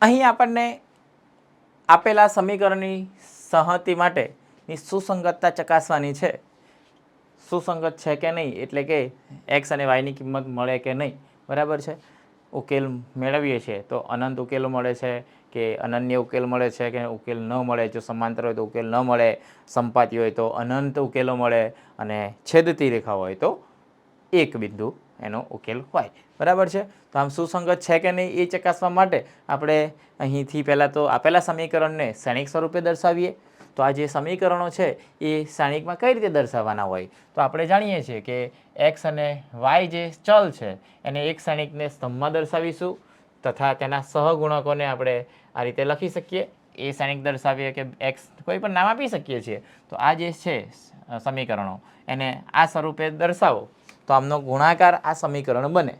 અહીં આપણને આપેલા સમીકરણની સંહતિ માટેની સુસંગતતા ચકાસવાની છે. સુસંગત છે કે નહીં, એટલે કે એક્સ અને વાયની કિંમત મળે કે નહીં. બરાબર છે. ઉકેલ મેળવીએ છીએ તો અનંત ઉકેલો મળે છે કે અનન્ય ઉકેલ મળે છે કે ઉકેલ ન મળે. જો સમાંતર હોય તો ઉકેલ ન મળે, સંપાતી હોય તો અનંત ઉકેલો મળે, અને છેદતી રેખા હોય તો એક બિંદુ એનો ઉકેલ હોય. બરાબર છે. તો આમ સુસંગત છે કે નહીં એ ચકાસવા માટે આપણે અહીંથી પહેલાં તો આપેલા સમીકરણને શ્રેણિક સ્વરૂપે દર્શાવીએ. તો આ જે સમીકરણો છે એ શ્રેણિકમાં કઈ રીતે દર્શાવવાના હોય, તો આપણે જાણીએ છીએ કે એક્સ અને વાય જે ચલ છે એને એક શ્રેણિકને સ્તંભમાં દર્શાવીશું, તથા તેના સહગુણકોને આપણે આ રીતે લખી શકીએ. એ શ્રેણિક દર્શાવીએ કે એક્સ કોઈ પણ નામ આપી શકીએ છીએ. તો આ જે છે સમીકરણો એને આ સ્વરૂપે દર્શાવો તો આમનો ગુણાકાર આ સમીકરણ બને.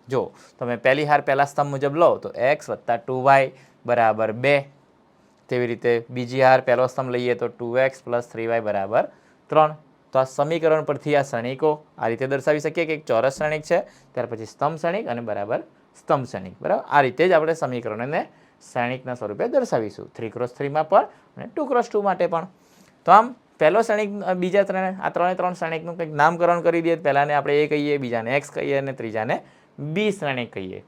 જો તમે પહેલી હાર પહેલા સ્તંભ મુજબ લો તો એક્સ વત્તા 2y બરાબર 2. તેવી રીતે બીજી હાર પહેલો સ્તંભ લઈએ તો 2x પ્લસ 3y બરાબર 3. તો આ સમીકરણ પરથી આ શ્રેણિકો આ રીતે દર્શાવી શકીએ કે એક ચોરસ શ્રેણિક છે, ત્યાર પછી સ્તંભ શ્રેણિક અને બરાબર સ્તંભ શ્રેણિક. બરાબર, આ રીતે જ આપણે સમીકરણોને શ્રેણિકના સ્વરૂપે દર્શાવીશું, 3x3માં પણ અને 2x2 માટે પણ. તો આમ પહેલો શ્રેણિક, બીજા ત્રણ શ્રેણિકનું કંઈક નામકરણ કરી દઈએ. પહેલાને આપણે એ કહીએ, બીજાને એક્સ કહીએ અને ત્રીજાને બી શ્રેણિક કહીએ.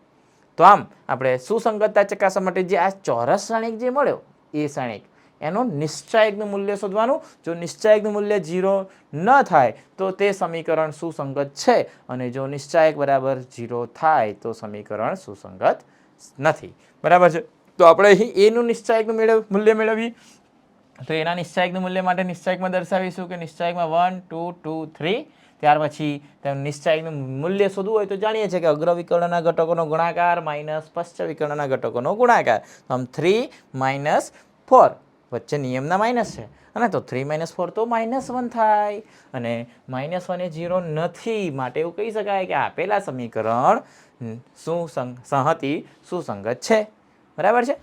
તો આમ આપણે સુસંગતતા ચકાસવા માટે જે આ ચોરસ શ્રેણિક જે મળ્યો એ શ્રેણિક એનો નિશ્ચાયકનું મૂલ્ય શોધવાનું. જો નિશ્ચાયકનું મૂલ્ય 0 ન થાય તો તે સમીકરણ સુસંગત છે, અને જો નિશ્ચાયક બરાબર 0 થાય તો સમીકરણ સુસંગત નથી. બરાબર છે. તો આપણે અહીં એનું નિશ્ચાયકનું મૂલ્ય મેળવીએ. તો એના નિશ્ચાયકનું મૂલ્ય માટે નિશ્ચાયકમાં દર્શાવીશું કે નિશ્ચાયકમાં 1 2 2 3. ત્યાર પછી તેનું નિશ્ચાયકનું મૂલ્ય શોધવું હોય તો જાણીએ છીએ કે અગ્ર વિકર્ણના ઘટકોનો ગુણાકાર માઇનસ પશ્ચ વિકર્ણના ઘટકોનો ગુણાકાર. આમ 3 - 4 વચ્ચે નિયમના માઇનસ છે, અને તો 3 - 4 તો -1 થાય, અને -1 એ 0 નથી. માટે એવું કહી શકાય કે આપેલા સમીકરણ સંહતિ સુસંગત છે. બરાબર છે.